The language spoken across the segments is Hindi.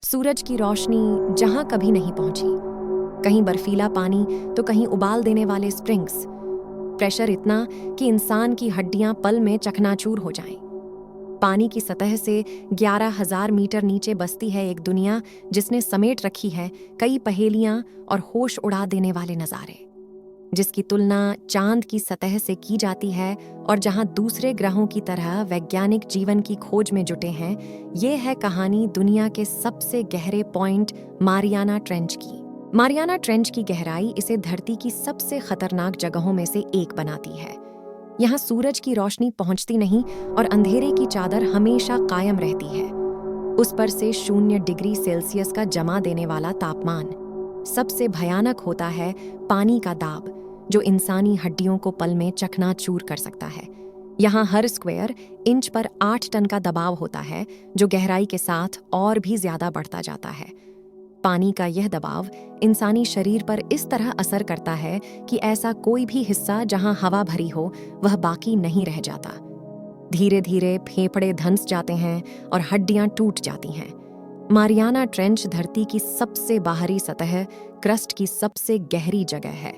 सूरज की रोशनी जहां कभी नहीं पहुंची, कहीं बर्फीला पानी तो कहीं उबाल देने वाले स्प्रिंग्स। प्रेशर इतना कि इंसान की हड्डियां पल में चकनाचूर हो जाएं। पानी की सतह से 11,000 मीटर नीचे बसती है एक दुनिया जिसने समेट रखी है कई पहेलियां और होश उड़ा देने वाले नज़ारे, जिसकी तुलना चांद की सतह से की जाती है और जहां दूसरे ग्रहों की तरह वैज्ञानिक जीवन की खोज में जुटे हैं। ये है कहानी दुनिया के सबसे गहरे पॉइंट मारियाना ट्रेंच की। मारियाना ट्रेंच की गहराई इसे धरती की सबसे खतरनाक जगहों में से एक बनाती है। यहाँ सूरज की रोशनी पहुंचती नहीं और अंधेरे की चादर हमेशा कायम रहती है। उस पर से 0 डिग्री सेल्सियस का जमा देने वाला तापमान। सबसे भयानक होता है पानी का दाब, जो इंसानी हड्डियों को पल में चकनाचूर कर सकता है। यहाँ हर स्क्वायर इंच पर 8 टन का दबाव होता है, जो गहराई के साथ और भी ज्यादा बढ़ता जाता है। पानी का यह दबाव इंसानी शरीर पर इस तरह असर करता है कि ऐसा कोई भी हिस्सा जहां हवा भरी हो वह बाकी नहीं रह जाता। धीरे धीरे फेफड़े धंस जाते हैं और हड्डियां टूट जाती हैं। मारियाना ट्रेंच धरती की सबसे बाहरी सतह, क्रस्ट की सबसे गहरी जगह है।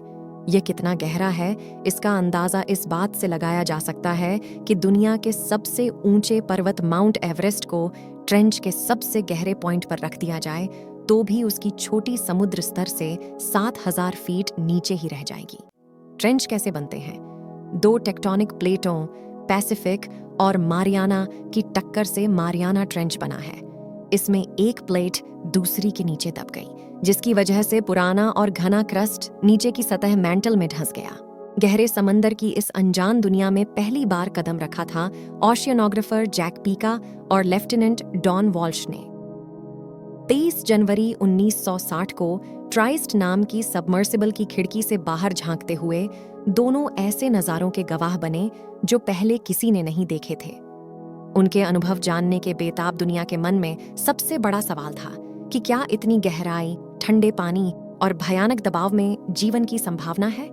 यह कितना गहरा है इसका अंदाजा इस बात से लगाया जा सकता है कि दुनिया के सबसे ऊंचे पर्वत माउंट एवरेस्ट को ट्रेंच के सबसे गहरे पॉइंट पर रख दिया जाए तो भी उसकी छोटी समुद्र स्तर से 7,000 फीट नीचे ही रह जाएगी। ट्रेंच कैसे बनते हैं? 2 टेक्टोनिक प्लेटों, पैसिफिक और मारियाना की टक्कर से मारियाना ट्रेंच बना है। इसमें एक प्लेट दूसरी के नीचे दब गई, जिसकी वजह से पुराना और घना क्रस्ट नीचे की सतह मैंटल में धंस गया। गहरे समंदर की इस अनजान दुनिया में पहली बार कदम रखा था ओशियनोग्राफर जैक पीका और लेफ्टिनेंट डॉन वॉल्श ने। 23 जनवरी 1960 को ट्राइस्ट नाम की सबमर्सिबल की खिड़की से बाहर झांकते हुए दोनों ऐसे नज़ारों के गवाह बने जो पहले किसी ने नहीं देखे थे। उनके अनुभव जानने के बेताब दुनिया के मन में सबसे बड़ा सवाल था कि क्या इतनी गहराई, ठंडे पानी और भयानक दबाव में जीवन की संभावना है?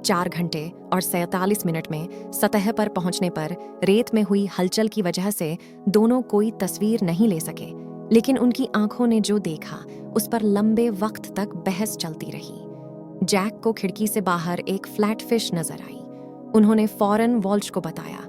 4 घंटे और 47 मिनट में सतह पर पहुंचने पर रेत में हुई हलचल की वजह से दोनों कोई तस्वीर नहीं ले सके, लेकिन उनकी आंखों ने जो देखा उस पर लंबे वक्त तक बहस चलती रही। जैक को खिड़की से बाहर एक फ्लैट फिश नजर आई। उन्होंने फौरन वॉल्श को बताया।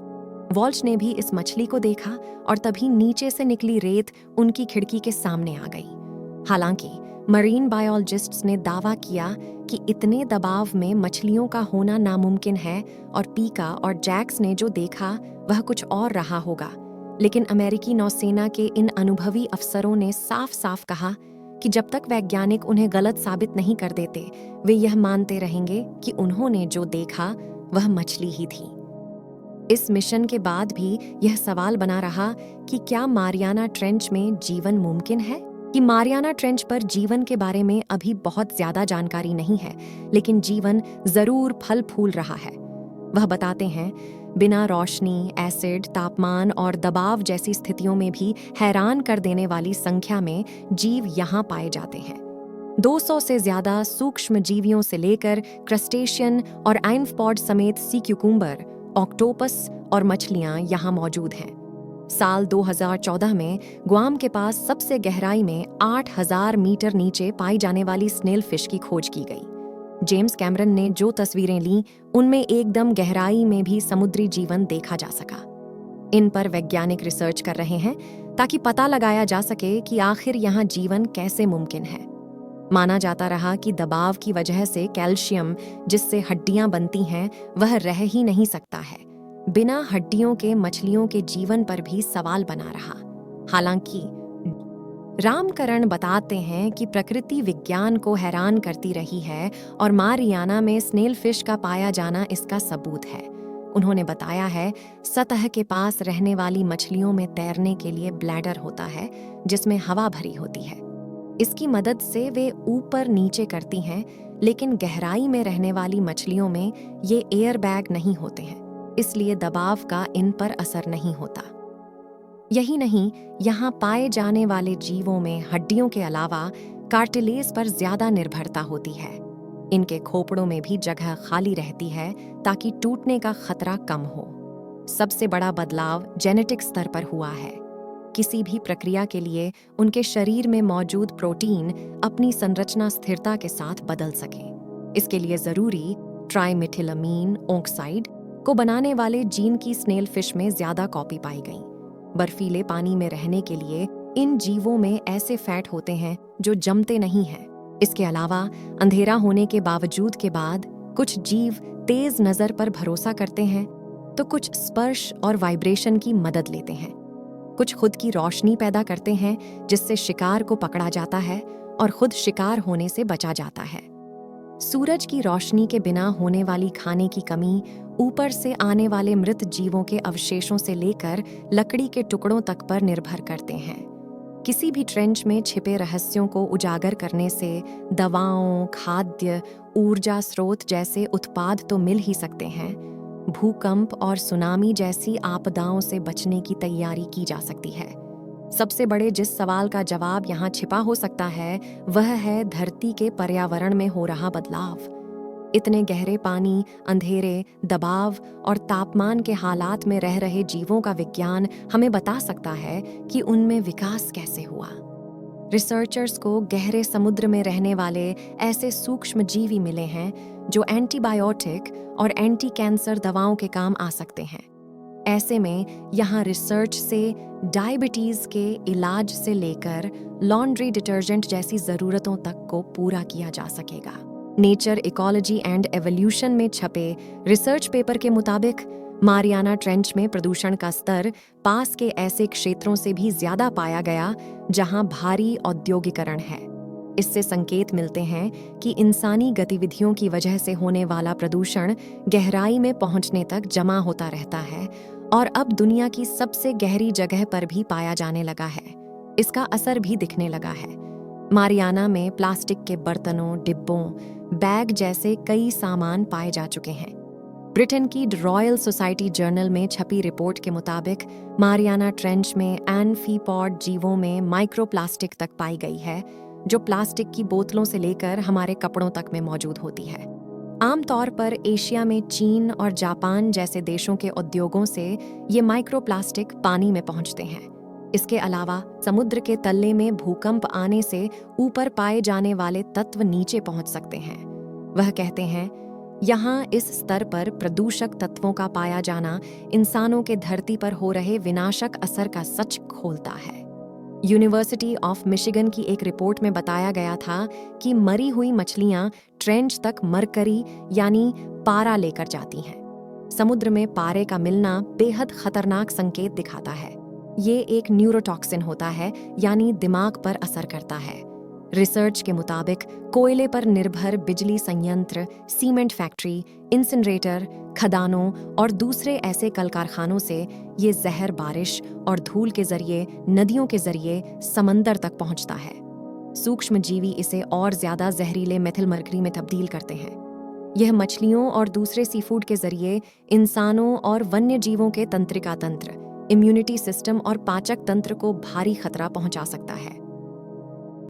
वॉल्श ने भी इस मछली को देखा और तभी नीचे से निकली रेत उनकी खिड़की के सामने आ गई। हालांकि मरीन बायोलॉजिस्ट्स ने दावा किया कि इतने दबाव में मछलियों का होना नामुमकिन है और पीका और जैक्स ने जो देखा वह कुछ और रहा होगा। लेकिन अमेरिकी नौसेना के इन अनुभवी अफसरों ने साफ साफ कहा कि जब तक वैज्ञानिक उन्हें गलत साबित नहीं कर देते, वे यह मानते रहेंगे कि उन्होंने जो देखा वह मछली ही थी। इस मिशन के बाद भी यह सवाल बना रहा कि क्या मारियाना ट्रेंच में जीवन मुमकिन है? कि मारियाना ट्रेंच पर जीवन के बारे में अभी बहुत ज्यादा जानकारी नहीं है, लेकिन जीवन जरूर फल फूल रहा है। वह बताते हैं, बिना रोशनी, एसिड, तापमान और दबाव जैसी स्थितियों में भी हैरान कर देने वाली संख्या में जीव यहाँ पाए जाते हैं। 200 से ज्यादा सूक्ष्म जीवियों से लेकर क्रस्टेशियन और आइन्फपॉड समेत सी क्यूकुम्बर, ऑक्टोपस और मछलियां यहाँ मौजूद हैं। साल 2014 में गुआम के पास सबसे गहराई में 8,000 मीटर नीचे पाई जाने वाली स्नेल फिश की खोज की गई। जेम्स कैमरन ने जो तस्वीरें लीं, उनमें एकदम गहराई में भी समुद्री जीवन देखा जा सका। इन पर वैज्ञानिक रिसर्च कर रहे हैं ताकि पता लगाया जा सके कि आखिर यहाँ जीवन कैसे मुमकिन है। माना जाता रहा कि दबाव की वजह से कैल्शियम, जिससे हड्डियां बनती हैं, वह रह ही नहीं सकता है। बिना हड्डियों के मछलियों के जीवन पर भी सवाल बना रहा। हालांकि रामकरण बताते हैं कि प्रकृति विज्ञान को हैरान करती रही है और मारियाना में स्नेल फिश का पाया जाना इसका सबूत है। उन्होंने बताया है, सतह के पास रहने वाली मछलियों में तैरने के लिए ब्लैडर होता है जिसमें हवा भरी होती है। इसकी मदद से वे ऊपर नीचे करती हैं, लेकिन गहराई में रहने वाली मछलियों में ये एयर बैग नहीं होते हैं, इसलिए दबाव का इन पर असर नहीं होता। यही नहीं, यहाँ पाए जाने वाले जीवों में हड्डियों के अलावा कार्टिलेज पर ज्यादा निर्भरता होती है। इनके खोपड़ों में भी जगह खाली रहती है ताकि टूटने का खतरा कम हो। सबसे बड़ा बदलाव जेनेटिक स्तर पर हुआ है। किसी भी प्रक्रिया के लिए उनके शरीर में मौजूद प्रोटीन अपनी संरचना स्थिरता के साथ बदल सके। इसके लिए जरूरी ट्राइमेथिलामीन ऑक्साइड को बनाने वाले जीन की स्नेल फिश में ज्यादा कॉपी पाई गई। बर्फीले पानी में रहने के लिए इन जीवों में ऐसे फैट होते हैं जो जमते नहीं हैं। इसके अलावा अंधेरा होने के बावजूद के बाद कुछ जीव तेज नजर पर भरोसा करते हैं, तो कुछ स्पर्श और वाइब्रेशन की मदद लेते हैं। कुछ खुद की रोशनी पैदा करते हैं जिससे शिकार को पकड़ा जाता है और खुद शिकार होने से बचा जाता है। सूरज की रोशनी के बिना होने वाली खाने की कमी ऊपर से आने वाले मृत जीवों के अवशेषों से लेकर लकड़ी के टुकड़ों तक पर निर्भर करते हैं। किसी भी ट्रेंच में छिपे रहस्यों को उजागर करने से दवाओं, खाद्य, ऊर्जा स्रोत जैसे उत्पाद तो मिल ही सकते हैं, भूकंप और सुनामी जैसी आपदाओं से बचने की तैयारी की जा सकती है। सबसे बड़े जिस सवाल का जवाब यहाँ छिपा हो सकता है वह है धरती के पर्यावरण में हो रहा बदलाव। इतने गहरे पानी, अंधेरे, दबाव और तापमान के हालात में रह रहे जीवों का विज्ञान हमें बता सकता है कि उनमें विकास कैसे हुआ। रिसर्चर्स को गहरे समुद्र में रहने वाले ऐसे सूक्ष्म जीवी मिले हैं जो एंटीबायोटिक और एंटी कैंसर दवाओं के काम आ सकते हैं। ऐसे में यहाँ रिसर्च से डायबिटीज के इलाज से लेकर लॉन्ड्री डिटर्जेंट जैसी जरूरतों तक को पूरा किया जा सकेगा। नेचर इकोलॉजी एंड एवोल्यूशन में छपे रिसर्च पेपर के मुताबिक मारियाना ट्रेंच में प्रदूषण का स्तर पास के ऐसे क्षेत्रों से भी ज्यादा पाया गया जहां भारी औद्योगिकरण है। इससे संकेत मिलते हैं कि इंसानी गतिविधियों की वजह से होने वाला प्रदूषण गहराई में पहुंचने तक जमा होता रहता है और अब दुनिया की सबसे गहरी जगह पर भी पाया जाने लगा है। इसका असर भी दिखने लगा है। मारियाना में प्लास्टिक के बर्तनों, डिब्बों, बैग जैसे कई सामान पाए जा चुके हैं। ब्रिटेन की रॉयल सोसाइटी जर्नल में छपी रिपोर्ट के मुताबिक मारियाना ट्रेंच में एम्फीपॉड जीवों में माइक्रोप्लास्टिक तक पाई गई है, जो प्लास्टिक की बोतलों से लेकर हमारे कपड़ों तक में मौजूद होती है। आमतौर पर एशिया में चीन और जापान जैसे देशों के उद्योगों से ये माइक्रोप्लास्टिक पानी में पहुंचते हैं। इसके अलावा समुद्र के तल्ले में भूकंप आने से ऊपर पाए जाने वाले तत्व नीचे पहुंच सकते हैं। वह कहते हैं, यहाँ इस स्तर पर प्रदूषक तत्वों का पाया जाना इंसानों के धरती पर हो रहे विनाशक असर का सच खोलता है। यूनिवर्सिटी ऑफ मिशिगन की एक रिपोर्ट में बताया गया था कि मरी हुई मछलियां ट्रेंच तक मरकरी यानी पारा लेकर जाती हैं। समुद्र में पारे का मिलना बेहद खतरनाक संकेत दिखाता है। ये एक न्यूरोटॉक्सिन होता है, यानी दिमाग पर असर करता है। रिसर्च के मुताबिक कोयले पर निर्भर बिजली संयंत्र, सीमेंट फैक्ट्री, इंसिनरेटर, खदानों और दूसरे ऐसे कल कारखानों से ये जहर बारिश और धूल के जरिए, नदियों के जरिए समंदर तक पहुंचता है। सूक्ष्म जीवी इसे और ज्यादा जहरीले मेथिल मरकरी में तब्दील करते हैं। यह मछलियों और दूसरे सीफूड के जरिए इंसानों और वन्य जीवों के तंत्रिका तंत्र, इम्यूनिटी सिस्टम और पाचक तंत्र को भारी खतरा पहुंचा सकता है।